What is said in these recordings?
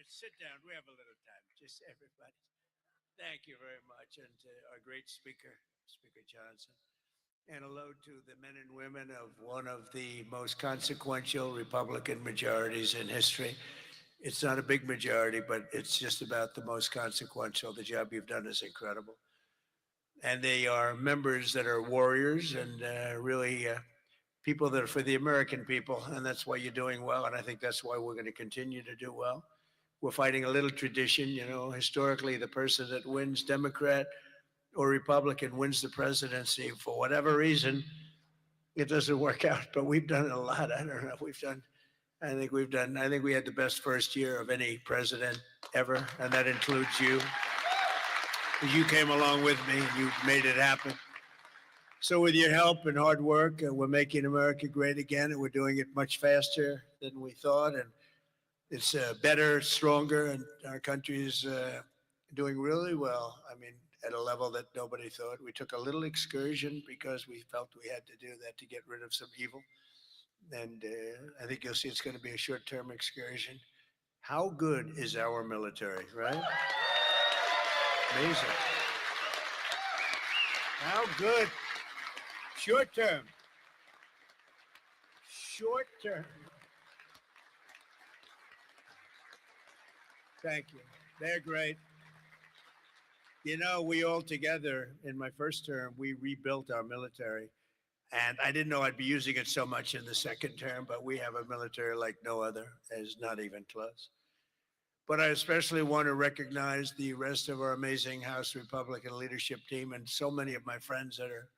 Sit down. We have a little time. Just everybody. Thank you very much. And our great speaker, Speaker Johnson. And hello to the men and women of one of the most consequential Republican majorities in history. It's not a big majority, but it's just about the most consequential. The job you've done is incredible. And they are members that are warriors and really people that are for the American people. And that's why you're doing well. And I think that's why we're going to continue to do well. We're fighting a little tradition. Historically, the person that wins, Democrat or Republican, wins the presidency. For whatever reason, it doesn't work out. But we've done it a lot. I don't know. I think we had the best first year of any president ever. And that includes you. You came along with me and you made it happen. So with your help and hard work, we're making America great again, and we're doing it much faster than we thought. And it's better, stronger, and our country is doing really well. I mean, at a level that nobody thought. We took a little excursion because we felt we had to do that to get rid of some evil. And I think you'll see it's going to be a short-term excursion. How good is our military, right? Amazing. How good? Short term. Short term. Thank you. They're great. We all together in my first term, we rebuilt our military. And I didn't know I'd be using it so much in the second term, but we have a military like no other, is not even close. But I especially want to recognize the rest of our amazing House Republican leadership team and so many of my friends that are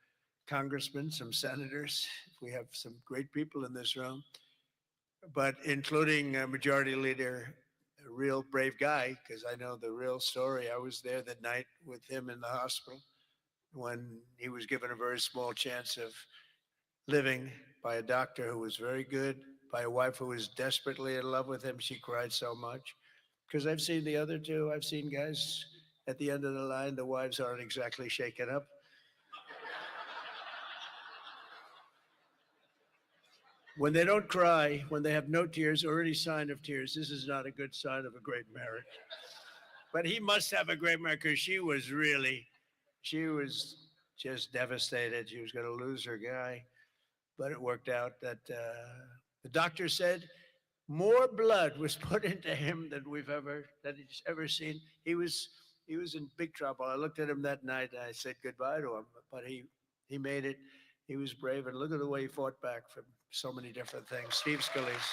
congressmen, some senators. We have some great people in this room, but including Majority Leader, a real brave guy, because I know the real story. I was there that night with him in the hospital when he was given a very small chance of living by a doctor who was very good, by a wife who was desperately in love with him. She cried so much. Because I've seen the other two. I've seen guys at the end of the line, the wives aren't exactly shaken up. When they don't cry, when they have no tears or any sign of tears, this is not a good sign of a great marriage. But he must have a great marriage because she was just devastated. She was going to lose her guy. But it worked out that the doctor said more blood was put into him than he's ever seen. He was in big trouble. I looked at him that night and I said goodbye to him, but he made it. He was brave, and look at the way he fought back from so many different things. Steve Scalise.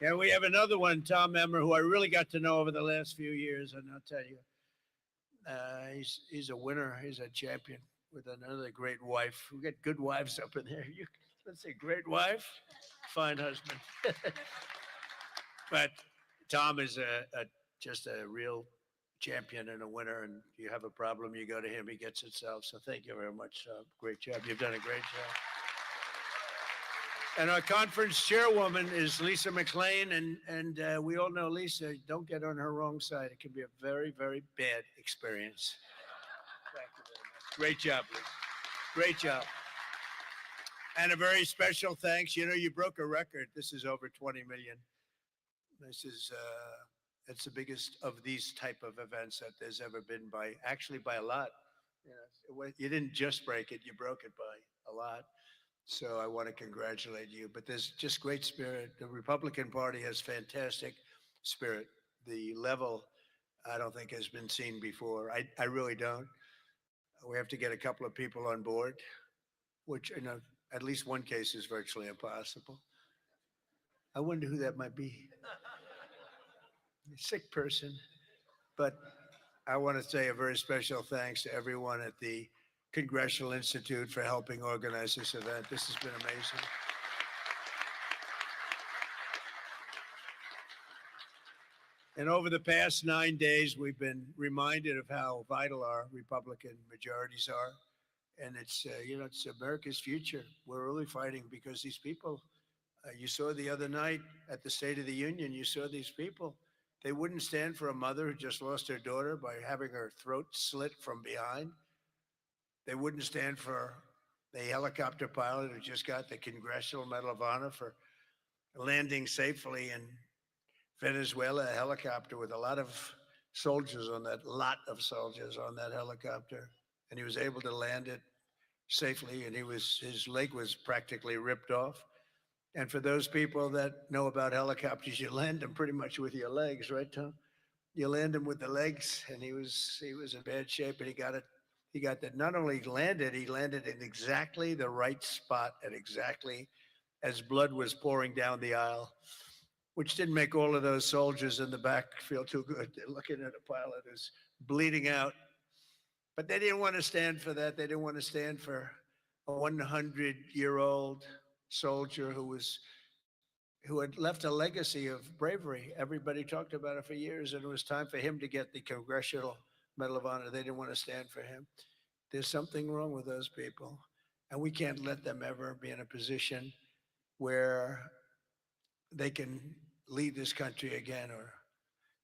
Yeah, we have another one, Tom Emmer, who I really got to know over the last few years, and I'll tell you, he's a winner. He's a champion with another great wife. We got good wives up in there. Let's say great wife, fine husband. But Tom is just a real champion and a winner. And you have a problem, you go to him, he gets it solved. So thank you very much. Great job. You've done a great job. And our conference chairwoman is Lisa McLean, and we all know Lisa. Don't get on her wrong side. It can be a very, very bad experience. Thank you very much. Great job, Lisa. Great job. And a very special thanks. You broke a record. This is over 20 million. It's the biggest of these type of events that there's ever been by a lot. You didn't just break it, you broke it by a lot. So I want to congratulate you. But there's just great spirit. The Republican Party has fantastic spirit. The level, I don't think, has been seen before. I really don't. We have to get a couple of people on board, which in at least one case is virtually impossible. I wonder who that might be. A sick person. But I want to say a very special thanks to everyone at the Congressional Institute for helping organize this event. This has been amazing. And over the past 9 days, we've been reminded of how vital our Republican majorities are. And it's America's future. We're really fighting because these people, you saw the other night at the State of the Union, you saw these people. They wouldn't stand for a mother who just lost her daughter by having her throat slit from behind. They wouldn't stand for the helicopter pilot who just got the Congressional Medal of Honor for landing safely in Venezuela, a helicopter with a lot of soldiers on that helicopter. And he was able to land it safely, and his leg was practically ripped off. And for those people that know about helicopters, you land them pretty much with your legs, right, Tom? You land him with the legs, and he was in bad shape, and he got that. Not only landed, he landed in exactly the right spot at exactly as blood was pouring down the aisle, which didn't make all of those soldiers in the back feel too good. They're looking at a pilot who's bleeding out, but they didn't want to stand for that. They didn't want to stand for a 100-year-old soldier who had left a legacy of bravery. Everybody talked about it for years, and it was time for him to get the Congressional Medal of Honor. They didn't want to stand for him. There's something wrong with those people, and we can't let them ever be in a position where they can lead this country again or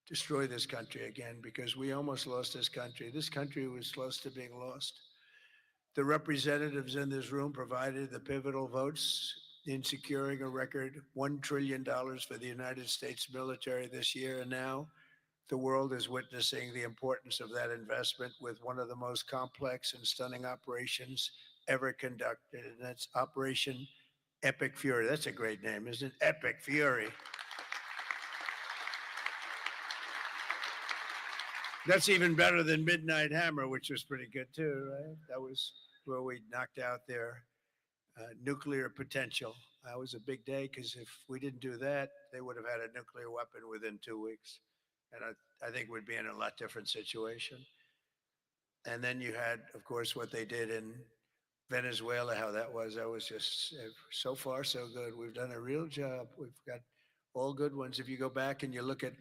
destroy this country again, because we almost lost this country. This country was close to being lost. The representatives in this room provided the pivotal votes in securing a record $1 trillion for the United States military this year. And now the world is witnessing the importance of that investment with one of the most complex and stunning operations ever conducted. And that's Operation Epic Fury. That's a great name, isn't it? Epic Fury. That's even better than Midnight Hammer, which was pretty good too, right? That was where we knocked out their nuclear potential. That was a big day, because if we didn't do that, they would have had a nuclear weapon within 2 weeks. And I think we'd be in a lot different situation. And then you had, of course, what they did in Venezuela, how that was just so far so good. We've done a real job. We've got all good ones. If you go back and you look at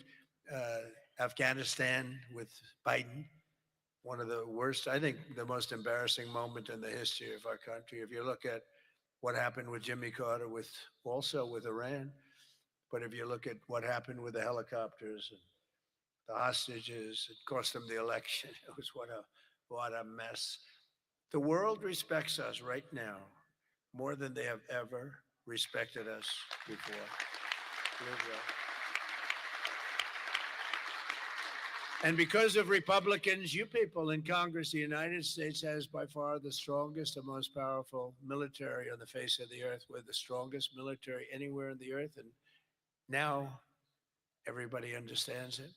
Afghanistan with Biden, one of the worst, I think the most embarrassing moment in the history of our country. If you look at what happened with Jimmy Carter, also with Iran, but if you look at what happened with the helicopters and the hostages, it cost them the election. It was what a mess. The world respects us right now more than they have ever respected us before. And because of Republicans, you people in Congress, the United States has by far the strongest and most powerful military on the face of the earth. We're the strongest military anywhere in the earth. And now everybody understands it.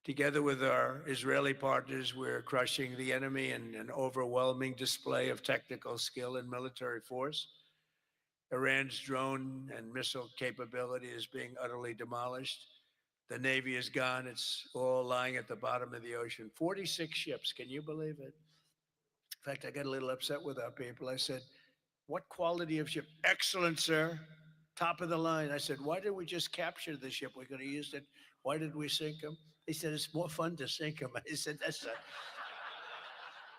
Together with our Israeli partners, we're crushing the enemy in an overwhelming display of technical skill and military force. Iran's drone and missile capability is being utterly demolished. The Navy is gone. It's all lying at the bottom of the ocean. 46 ships. Can you believe it? In fact, I got a little upset with our people. I said, what quality of ship? Excellent, sir. Top of the line. I said, why did we just capture the ship? We could have used it. Why did we sink them? He said, it's more fun to sink them. I said,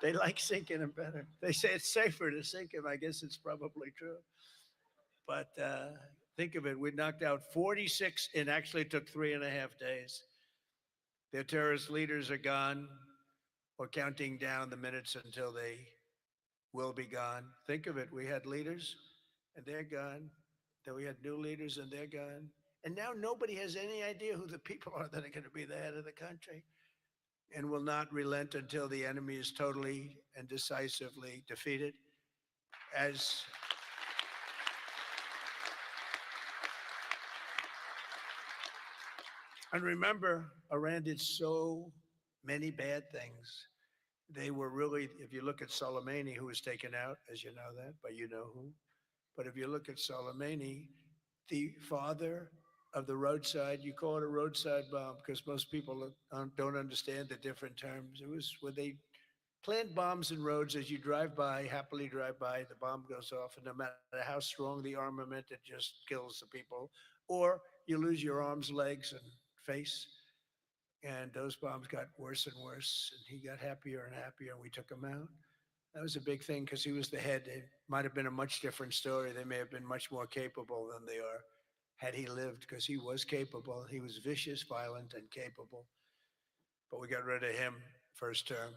they like sinking them better. They say it's safer to sink them. I guess it's probably true. But think of it. We knocked out 46, and actually took 3.5 days. Their terrorist leaders are gone. We're counting down the minutes until they will be gone. Think of it. We had leaders, and they're gone. Then we had new leaders, and they're gone. And now nobody has any idea who the people are that are going to be the head of the country, and will not relent until the enemy is totally and decisively defeated. And remember, Iran did so many bad things. They were really, if you look at Soleimani, who was taken out, as you know that, but you know who. But if you look at Soleimani, the father of the roadside, you call it a roadside bomb because most people don't understand the different terms. It was when they plant bombs in roads, as you drive by, happily drive by, the bomb goes off, and no matter how strong the armament, it just kills the people. Or you lose your arms, legs, and face. And those bombs got worse and worse, and he got happier and happier, and we took him out. That was a big thing because he was the head. It might have been a much different story. They may have been much more capable than they are had he lived, because he was capable. He was vicious, violent, and capable. But we got rid of him first term.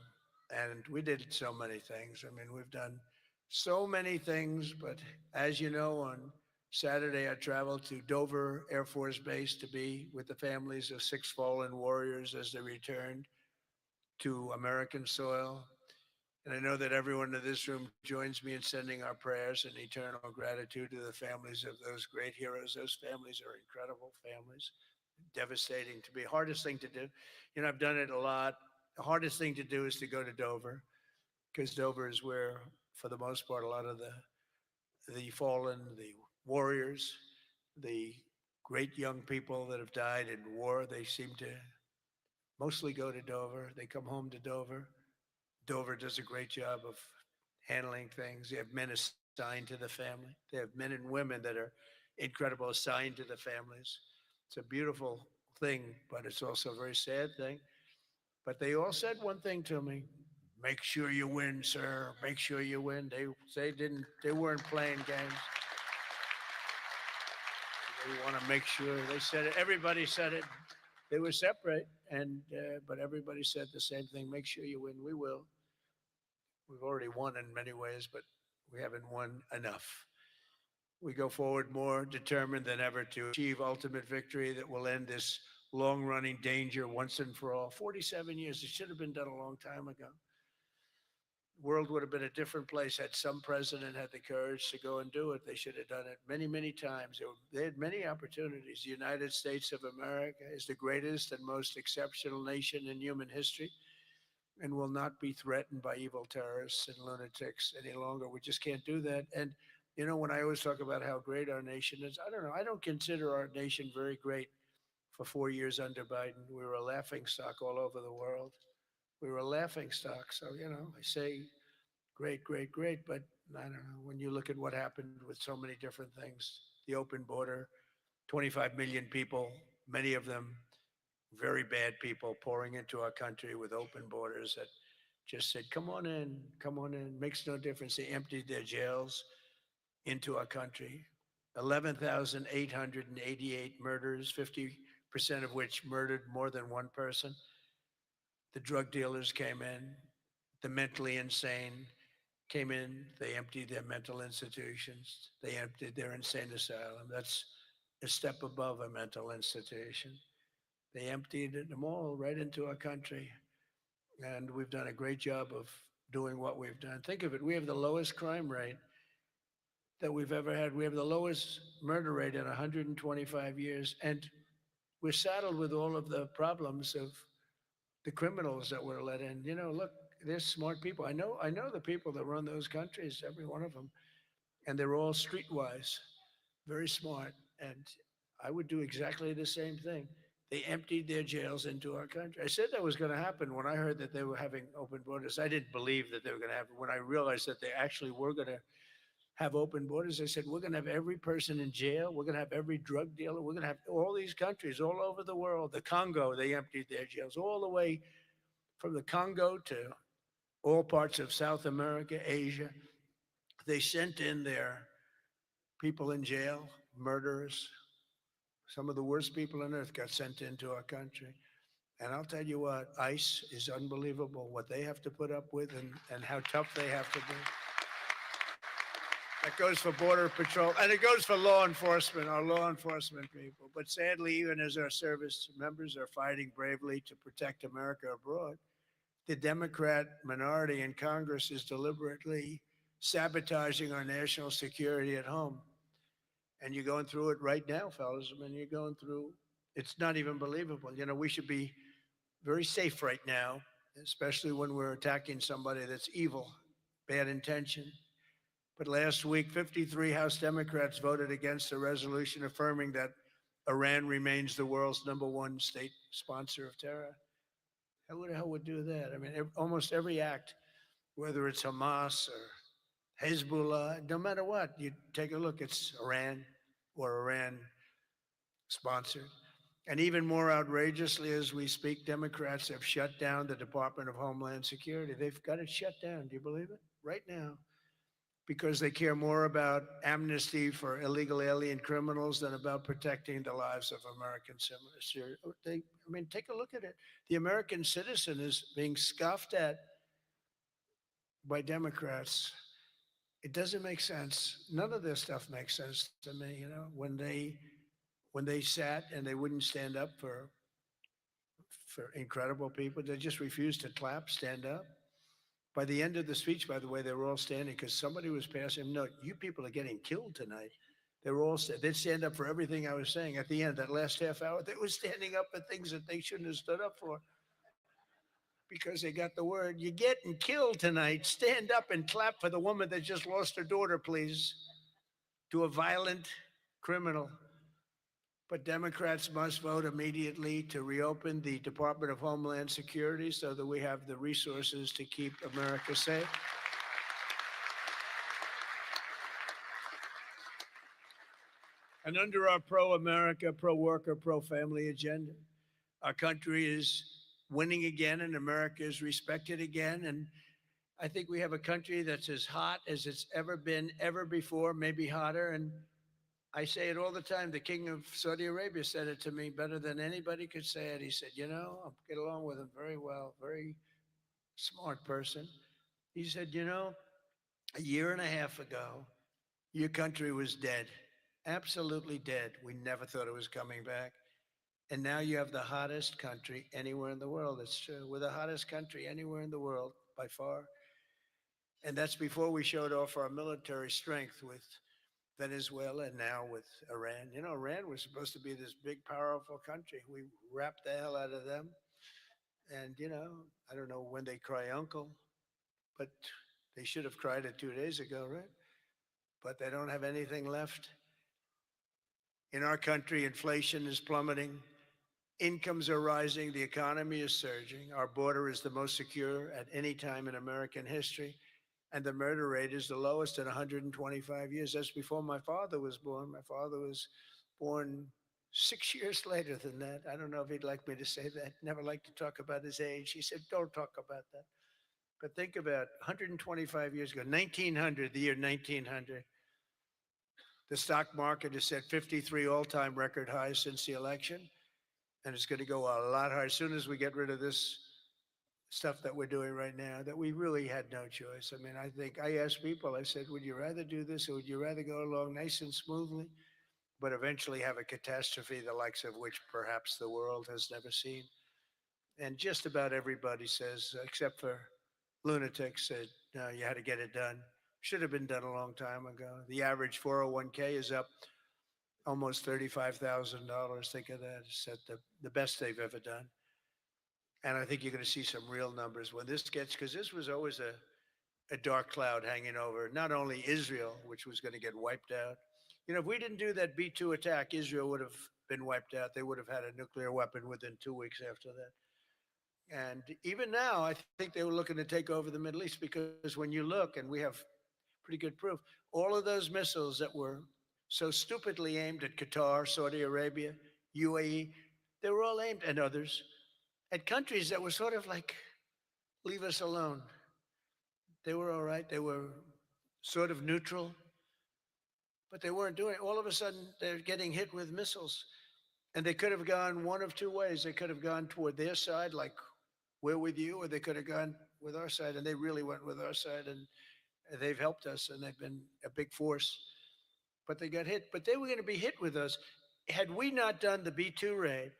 And we did so many things. I mean, we've done So many things, but as you know, on Saturday I traveled to Dover Air Force Base to be with the families of six fallen warriors as they returned to American soil. And I know that everyone in this room joins me in sending our prayers and eternal gratitude to the families of those great heroes. Those families are incredible families. Devastating to be. Hardest thing to do. You know, I've done it a lot. The hardest thing to do is to go to Dover because Dover is where, for the most part, a lot of the fallen, the warriors, the great young people that have died in war, they seem to mostly go to Dover. They come home to Dover. Dover does a great job of handling things. They have men assigned to the family. They have men and women that are incredible assigned to the families. It's a beautiful thing, but it's also a very sad thing. But they all said one thing to me: "Make sure you win, sir. Make sure you win." They weren't playing games. They want to make sure. They said it. Everybody said it. They were separate, and but everybody said the same thing: "Make sure you win." We will. We've already won in many ways, but we haven't won enough. We go forward more determined than ever to achieve ultimate victory that will end this long running danger once and for all. 47 years, it should have been done a long time ago. The world would have been a different place had some president had the courage to go and do it. They should have done it many, many times. They had many opportunities. The United States of America is the greatest and most exceptional nation in human history and will not be threatened by evil terrorists and lunatics any longer. We just can't do that. And you know, when I always talk about how great our nation is, I don't know. I don't consider our nation very great for 4 years under Biden. We were a laughing stock all over the world. We were a laughing stock. So, you know, I say great, great, great. But I don't know. When you look at what happened with so many different things, the open border, 25 million people, many of them very bad people pouring into our country with open borders that just said, come on in, come on in. Makes no difference. They emptied their jails into our country. 11,888 murders, 50% of which murdered more than one person. The drug dealers came in, the mentally insane came in, they emptied their mental institutions, they emptied their insane asylum. That's a step above a mental institution. They emptied them all right into our country. And we've done a great job of doing what we've done. Think of it, we have the lowest crime rate that we've ever had. We have the lowest murder rate in 125 years. And we're saddled with all of the problems of the criminals that were let in. You know, look, they're smart people. I know the people that run those countries, every one of them, and they're all streetwise, very smart. And I would do exactly the same thing. They emptied their jails into our country. I said that was going to happen when I heard that they were having open borders. I didn't believe that they were going to happen. When I realized that they actually were going to have open borders, I said, we're going to have every person in jail. We're going to have every drug dealer. We're going to have all these countries all over the world. The Congo, they emptied their jails all the way from the Congo to all parts of South America, Asia. They sent in their people in jail, murderers. Some of the worst people on earth got sent into our country. And I'll tell you what, ICE is unbelievable what they have to put up with and how tough they have to be. That goes for Border Patrol and it goes for law enforcement, our law enforcement people. But sadly, even as our service members are fighting bravely to protect America abroad, the Democrat minority in Congress is deliberately sabotaging our national security at home. And you're going through it right now, fellas. I mean, you're going through, it's not even believable. You know, we should be very safe right now, especially when we're attacking somebody that's evil, bad intention. But last week, 53 House Democrats voted against a resolution affirming that Iran remains the world's #1 state sponsor of terror. Who the hell would do that? I mean, almost every act, whether it's Hamas or Hezbollah, no matter what, you take a look, it's Iran or Iran sponsored. And even more outrageously, as we speak, Democrats have shut down the Department of Homeland Security. They've got it shut down. Do you believe it? Right now. Because they care more about amnesty for illegal alien criminals than about protecting the lives of American citizens. I mean, take a look at it. The American citizen is being scoffed at by Democrats. It doesn't make sense. None of this stuff makes sense to me, when they sat and they wouldn't stand up for incredible people. They just refused to clap, stand up. By the end of the speech, by the way, they were all standing because somebody was passing. No, you people are getting killed tonight. They were all, they'd stand up for everything I was saying. At the end, that last half hour, they were standing up for things that they shouldn't have stood up for because they got the word. You're getting killed tonight. Stand up and clap for the woman that just lost her daughter, please, to a violent criminal. But Democrats must vote immediately to reopen the Department of Homeland Security so that we have the resources to keep America safe. And under our pro-America, pro-worker, pro-family agenda, our country is winning again and America is respected again. And I think we have a country that's as hot as it's ever been, ever before, maybe hotter. And I say it all the time. The king of Saudi Arabia said it to me better than anybody could say it. He said, I get along with him very well, very smart person. He said, a year and a half ago, your country was dead, absolutely dead. We never thought it was coming back. And now you have the hottest country anywhere in the world. It's true. We're the hottest country anywhere in the world by far. And that's before we showed off our military strength with Venezuela and now with Iran. Iran was supposed to be this big, powerful country. We wrapped the hell out of them. And, I don't know when they cry uncle, but they should have cried it 2 days ago, right? But they don't have anything left. In our country, inflation is plummeting. Incomes are rising. The economy is surging. Our border is the most secure at any time in American history. And the murder rate is the lowest in 125 years. That's before my father was born. My father was born 6 years later than that. I don't know if he'd like me to say that. Never liked to talk about his age. He said, don't talk about that. But think about 125 years ago, 1900, the year 1900, the stock market has set 53 all-time record highs since the election. And it's going to go a lot higher as soon as we get rid of this stuff that we're doing right now, that we really had no choice. I mean, I think I asked people, I said, would you rather do this or would you rather go along nice and smoothly, but eventually have a catastrophe the likes of which perhaps the world has never seen? And just about everybody says, except for lunatics, said, no, you had to get it done. Should have been done a long time ago. The average 401k is up almost $35,000. Think of that. It's at the best they've ever done. And I think you're going to see some real numbers when this gets, because this was always a dark cloud hanging over not only Israel, which was going to get wiped out. If we didn't do that B-2 attack, Israel would have been wiped out. They would have had a nuclear weapon within 2 weeks after that. And even now, I think they were looking to take over the Middle East because when you look, and we have pretty good proof, all of those missiles that were so stupidly aimed at Qatar, Saudi Arabia, UAE, they were all aimed, and others, at countries that were sort of like, leave us alone. They were all right. They were sort of neutral, but they weren't doing it. All of a sudden, they're getting hit with missiles. And they could have gone one of two ways. They could have gone toward their side, like we're with you, or they could have gone with our side. And they really went with our side. And they've helped us, and they've been a big force. But they got hit. But they were going to be hit with us. Had we not done the B-2 raid,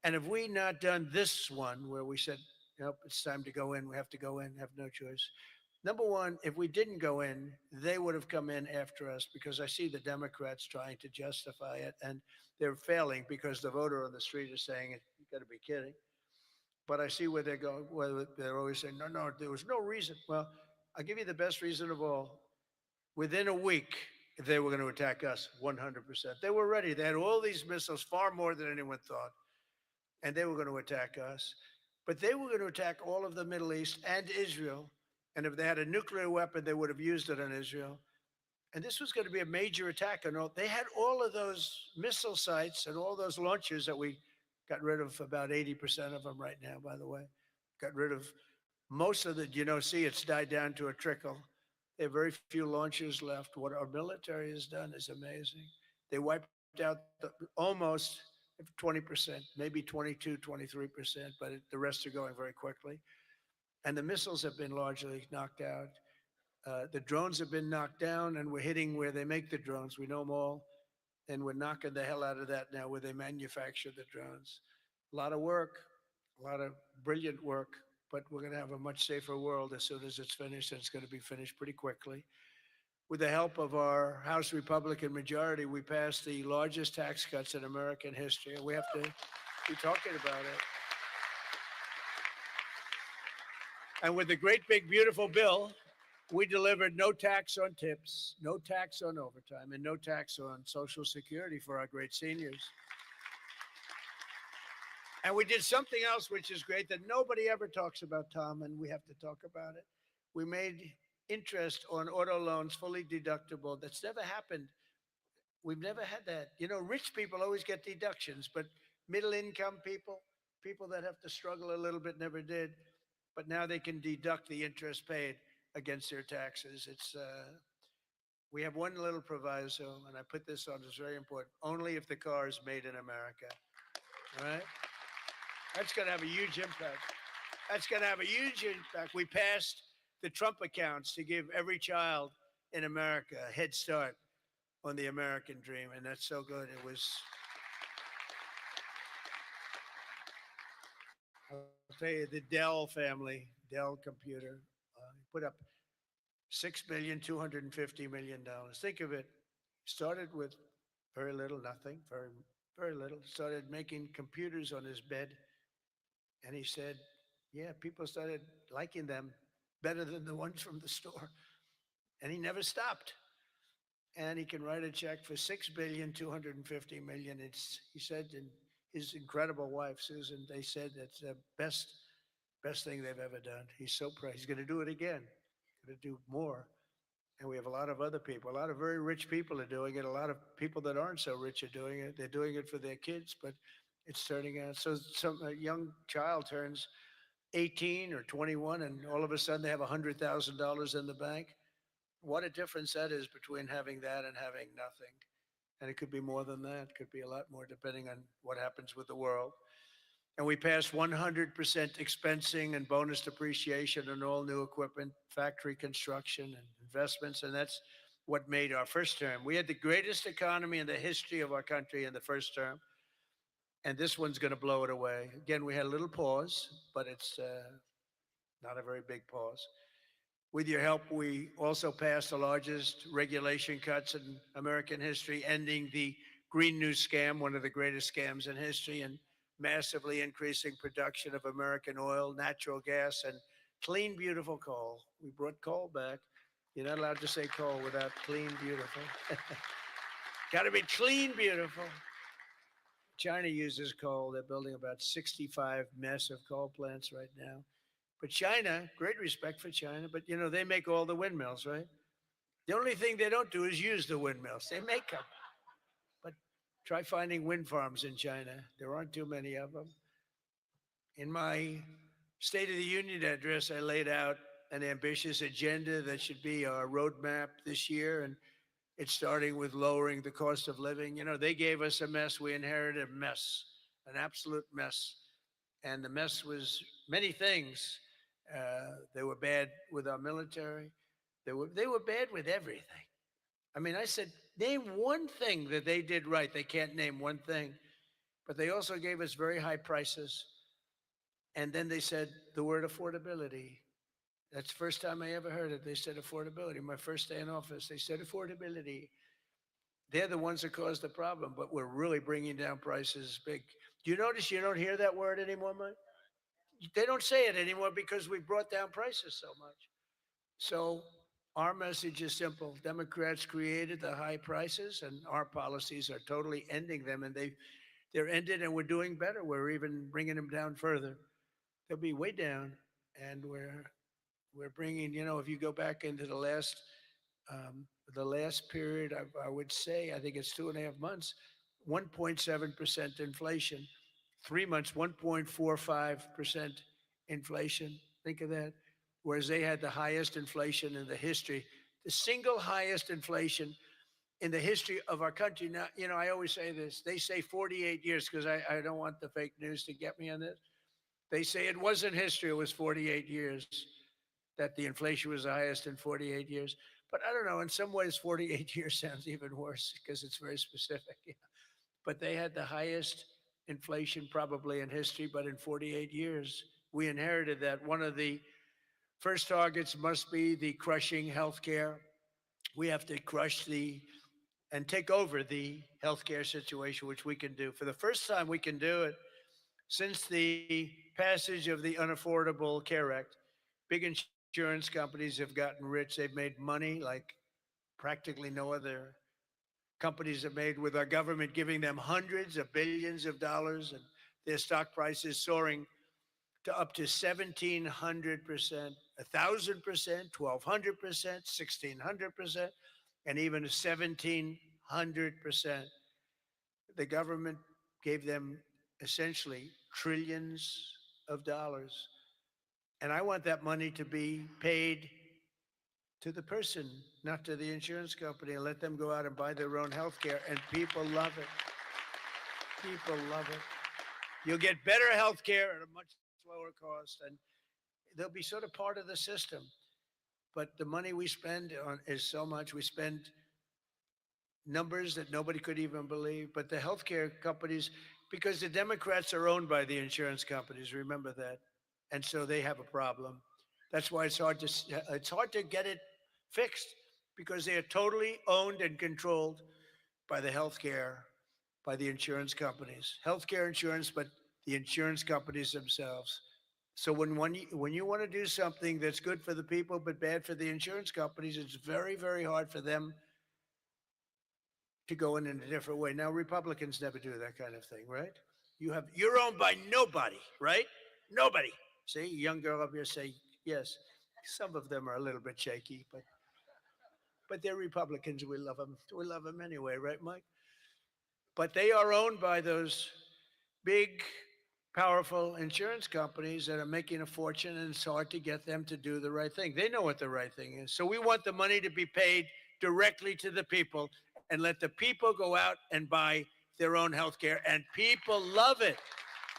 and have we not done this one where we said, nope, it's time to go in, we have to go in, have no choice. Number one, if we didn't go in, they would have come in after us because I see the Democrats trying to justify it and they're failing because the voter on the street is saying, you got to be kidding. But I see where they're going, where they're always saying, no, there was no reason. Well, I'll give you the best reason of all. Within a week, they were going to attack us 100%. They were ready. They had all these missiles, far more than anyone thought. And they were going to attack us. But they were going to attack all of the Middle East and Israel. And if they had a nuclear weapon, they would have used it on Israel. And this was going to be a major attack. And they had all of those missile sites and all those launchers that we got rid of, about 80% of them right now, by the way. Got rid of most of the, see, it's died down to a trickle. There are very few launchers left. What our military has done is amazing. They wiped out almost 20%, maybe 22, 23%, but the rest are going very quickly. And the missiles have been largely knocked out. The drones have been knocked down, and we're hitting where they make the drones. We know them all, and we're knocking the hell out of that now where they manufacture the drones. A lot of work, a lot of brilliant work, but we're going to have a much safer world as soon as it's finished, and it's going to be finished pretty quickly. With the help of our House Republican majority, we passed the largest tax cuts in American history, and we have to be talking about it. And with the great big beautiful bill, we delivered no tax on tips, no tax on overtime, and no tax on Social Security for our great seniors. And we did something else which is great that nobody ever talks about, Tom, and we have to talk about it. We made interest on auto loans fully deductible. That's never happened. We've never had that. You know, rich people always get deductions, but middle income people, people that have to struggle a little bit, never did. But now they can deduct the interest paid against their taxes. We have one little proviso, and I put this on, it's very important. Only if the car is made in America. All right? That's going to have a huge impact. That's going to have a huge impact. We passed the Trump accounts to give every child in America a head start on the American dream, and that's so good. It was, I'll tell you, the Dell family, Dell Computer, put up $6,250,000,000. Think of it. Started with very little, nothing, very little. Started making computers on his bed, and he said, "Yeah, people started liking them better than the ones from the store." And he never stopped. And he can write a check for $6,250,000,000. He said, and his incredible wife Susan, they said that's the best thing they've ever done. He's so proud. He's going to do it again. Going to do more. And we have a lot of other people. A lot of very rich people are doing it. A lot of people that aren't so rich are doing it. They're doing it for their kids, but it's turning out. So a young child turns 18 or 21, and all of a sudden they have $100,000 in the bank. What a difference that is between having that and having nothing. And it could be more than that. It could be a lot more depending on what happens with the world. And we passed 100% expensing and bonus depreciation on all new equipment, factory construction and investments. And that's what made our first term. We had the greatest economy in the history of our country in the first term. And this one's going to blow it away. Again, we had a little pause, but it's not a very big pause. With your help, we also passed the largest regulation cuts in American history, ending the Green New Scam, one of the greatest scams in history, and massively increasing production of American oil, natural gas, and clean, beautiful coal. We brought coal back. You're not allowed to say coal without clean, beautiful. Got to be clean, beautiful. China uses coal. They're building about 65 massive coal plants right now. But China, great respect for China, but you know, they make all the windmills, right? The only thing they don't do is use the windmills. They make them. But try finding wind farms in China. There aren't too many of them. In my State of the Union address, I laid out an ambitious agenda that should be our roadmap this year. And it's starting with lowering the cost of living. You know, they gave us a mess. We inherited a mess, an absolute mess. And the mess was many things. They were bad with our military. They were bad with everything. I mean, I said, name one thing that they did right. They can't name one thing. But they also gave us very high prices. And then they said the word affordability. That's the first time I ever heard it. They said affordability. My first day in office, they said affordability. They're the ones that caused the problem, but we're really bringing down prices big. Do you notice you don't hear that word anymore, Mike? They don't say it anymore because we brought down prices so much. So our message is simple. Democrats created the high prices, and our policies are totally ending them. And they're ended, and we're doing better. We're even bringing them down further. They'll be way down, and we're bringing. You know, if you go back into the last period, I would say, I think it's 2.5 months, 1.7% inflation. 3 months, 1.45% inflation. Think of that. Whereas they had the highest inflation in the history, the single highest inflation in the history of our country. Now, you know, I always say this. They say 48 years because I don't want the fake news to get me on this. They say it wasn't history, it was 48 years. that the inflation was the highest in 48 years. But I don't know, in some ways, 48 years sounds even worse because it's very specific. But they had the highest inflation probably in history, but in 48 years, we inherited that. One of the first targets must be the crushing healthcare. We have to crush the and take over the healthcare situation, which we can do. For the first time, we can do it since the passage of the Unaffordable Care Act. Big insurance companies have gotten rich. They've made money like practically no other companies have made, with our government giving them hundreds of billions of dollars, and their stock prices soaring to up to 1,700%, 1,000%, 1,200%, 1,600%, and even 1,700%. The government gave them essentially trillions of dollars. And I want that money to be paid to the person, not to the insurance company, and let them go out and buy their own health care. And people love it. People love it. You'll get better health care at a much lower cost, and they'll be sort of part of the system. But the money we spend on is so much. We spend numbers that nobody could even believe. But the healthcare companies, because the Democrats are owned by the insurance companies, remember that, and so they have a problem. That's why it's hard to get it fixed, because they are totally owned and controlled by the healthcare, by the insurance companies, healthcare insurance, but the insurance companies themselves. So when you want to do something that's good for the people but bad for the insurance companies, it's very, very hard for them to go in a different way. Now, Republicans never do that kind of thing, right? You're owned by nobody, right? Nobody. See, a young girl up here say yes. Some of them are a little bit shaky, but they're Republicans. We love them. We love them anyway, right, Mike? But they are owned by those big, powerful insurance companies that are making a fortune, and it's hard to get them to do the right thing. They know what the right thing is. So we want the money to be paid directly to the people and let the people go out and buy their own health care. And people love it.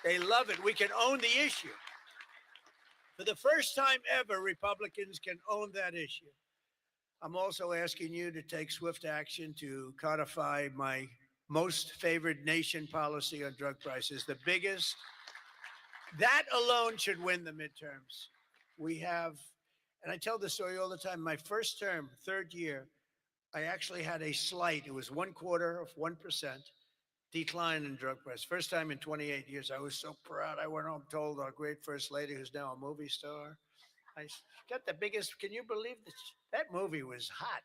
They love it. We can own the issue. For the first time ever, Republicans can own that issue. I'm also asking you to take swift action to codify my most favored nation policy on drug prices, the biggest. That alone should win the midterms. We have, and I tell this story all the time, my first term, third year, I actually had a slight, it was 1/4% decline in drug price. First time in 28 years. I was so proud. I went home, told our great first lady, who's now a movie star, I got the biggest, can you believe this? That movie was hot.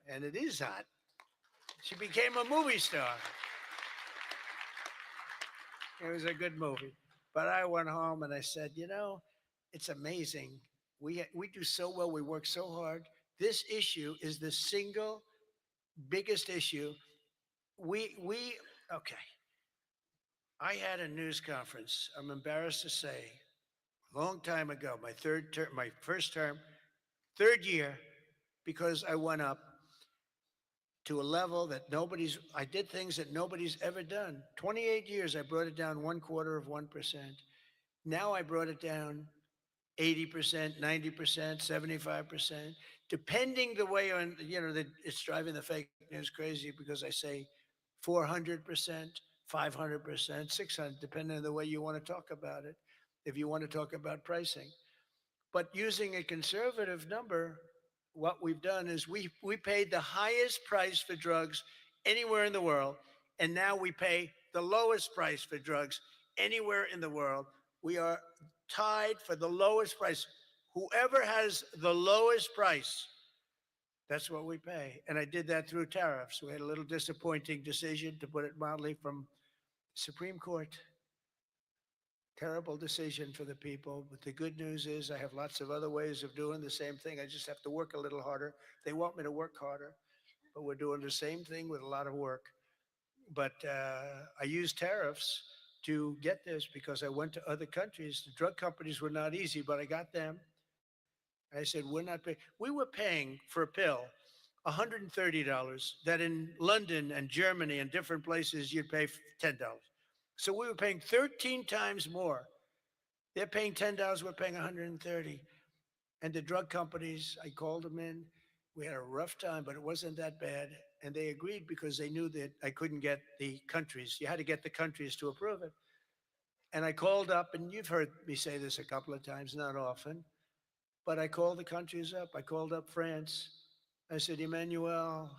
And it is hot. She became a movie star. It was a good movie. But I went home and I said, it's amazing. We do so well. We work so hard. This issue is the single biggest issue. Okay. I had a news conference, I'm embarrassed to say, a long time ago, my first term, third year, because I went up to a level that I did things that nobody's ever done. 28 years, I brought it down 1/4%. Now I brought it down 80%, 90%, 75%, depending the way that it's driving the fake news crazy, because I say 400%, 500%, 600, depending on the way you want to talk about it, if you want to talk about pricing. But using a conservative number, what we've done is we paid the highest price for drugs anywhere in the world, and now we pay the lowest price for drugs anywhere in the world. We are tied for the lowest price. Whoever has the lowest price, that's what we pay. And I did that through tariffs. We had a little disappointing decision, to put it mildly, from Supreme Court. Terrible decision for the people. But the good news is I have lots of other ways of doing the same thing. I just have to work a little harder. They want me to work harder, but we're doing the same thing with a lot of work. But I used tariffs to get this because I went to other countries. The drug companies were not easy, but I got them. I said, we're not paying. We were paying for a pill $130 that in London and Germany and different places you'd pay $10. So we were paying 13 times more. They're paying $10, we're paying $130. And the drug companies, I called them in. We had a rough time, but it wasn't that bad. And they agreed because they knew that I couldn't get the countries. You had to get the countries to approve it. And I called up, and you've heard me say this a couple of times, not often, but I called the countries up. I called up France. I said, Emmanuel,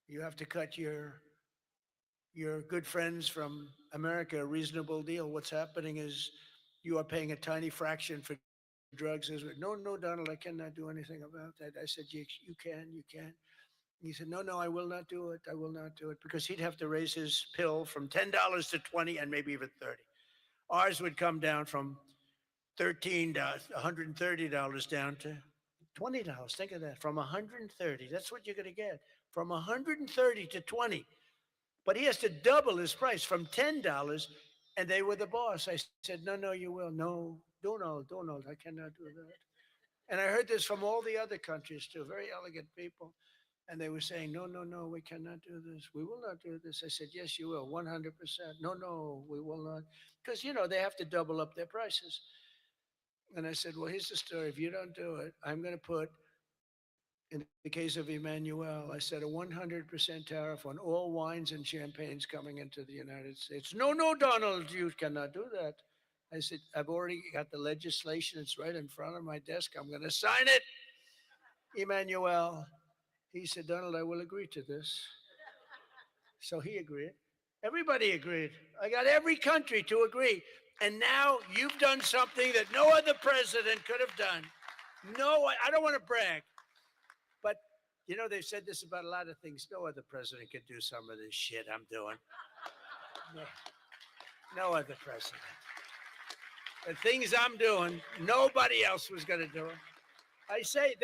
you have to cut your good friends from America a reasonable deal. What's happening is you are paying a tiny fraction for drugs. I said, no, no, Donald, I cannot do anything about that. I said, you can, you can. He said, no, no, I will not do it. I will not do it, because he'd have to raise his pill from $10 to 20 and maybe even 30. Ours would come down from $13, $130 down to $20. Think of that. From 130, that's what you're going to get. From 130 to 20. But he has to double his price from $10, and they were the boss. I said, no, no, you will. No, Donald, I cannot do that. And I heard this from all the other countries too, very elegant people. And they were saying, no, no, no, we cannot do this. We will not do this. I said, yes, you will, 100%. No, no, we will not. Because, they have to double up their prices. And I said, well, here's the story. If you don't do it, I'm going to put, in the case of Emmanuel, I said a 100% tariff on all wines and champagnes coming into the United States. No, no, Donald, you cannot do that. I said, I've already got the legislation. It's right in front of my desk. I'm going to sign it. Emmanuel, he said, Donald, I will agree to this. So he agreed. Everybody agreed. I got every country to agree. And now you've done something that no other president could have done. No, I don't want to brag. But, they've said this about a lot of things. No other president could do some of this shit I'm doing. No other president. The things I'm doing, nobody else was going to do it. They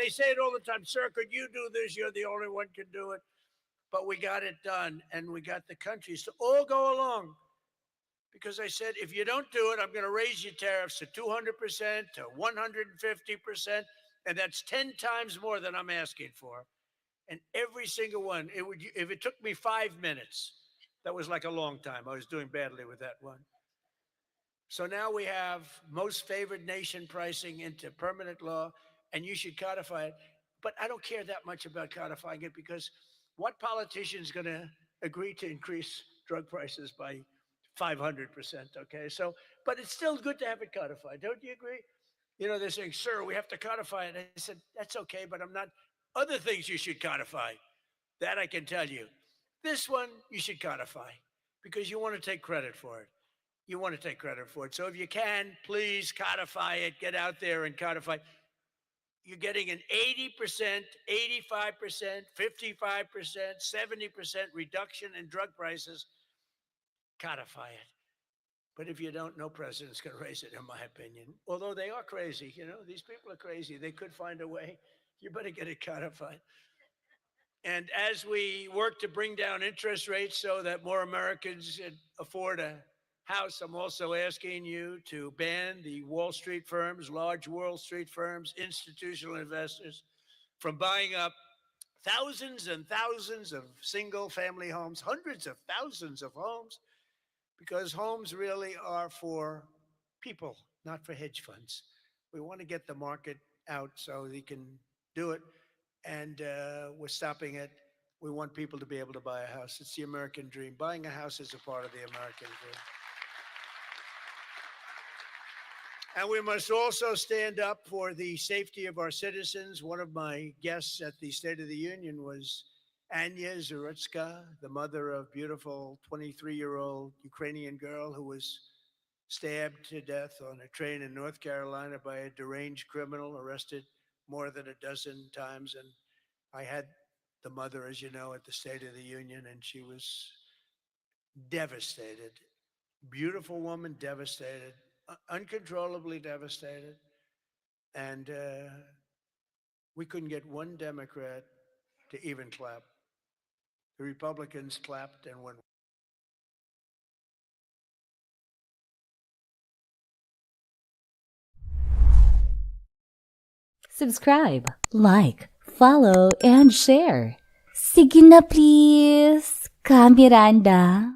say it all the time, sir, could you do this? You're the only one can do it. But we got it done, and we got the countries to all go along. Because I said, if you don't do it, I'm going to raise your tariffs to 200%, to 150%, and that's 10 times more than I'm asking for. And every single one, if it took me 5 minutes, that was like a long time. I was doing badly with that one. So now we have most favored nation pricing into permanent law, and you should codify it. But I don't care that much about codifying it, because what politician is going to agree to increase drug prices by 500%? Okay. So, but it's still good to have it codified. Don't you agree? They're saying, sir, we have to codify it. I said, that's okay, but I'm not. Other things you should codify. That I can tell you. This one you should codify, because you want to take credit for it. You want to take credit for it. So if you can, please codify it. Get out there and codify. You're getting an 80%, 85%, 55%, 70% reduction in drug prices. Codify it. But if you don't, no president's going to raise it, in my opinion. Although they are crazy, these people are crazy. They could find a way. You better get it codified. And as we work to bring down interest rates so that more Americans can afford a house, I'm also asking you to ban the Wall Street firms, large Wall Street firms, institutional investors, from buying up thousands and thousands of single family homes, hundreds of thousands of homes, because homes really are for people, not for hedge funds. We want to get the market out so they can do it, and we're stopping it. We want people to be able to buy a house. It's the American dream. Buying a house is a part of the American dream. And we must also stand up for the safety of our citizens. One of my guests at the State of the Union was Anya Zarutska, the mother of beautiful 23-year-old Ukrainian girl who was stabbed to death on a train in North Carolina by a deranged criminal, arrested more than a dozen times. And I had the mother, as you know, at the State of the Union, and she was devastated. Beautiful woman, devastated, uncontrollably devastated. And we couldn't get one Democrat to even clap. The Republicans clapped and went. Subscribe, like, follow, and share. Sige na please, Kamiranda.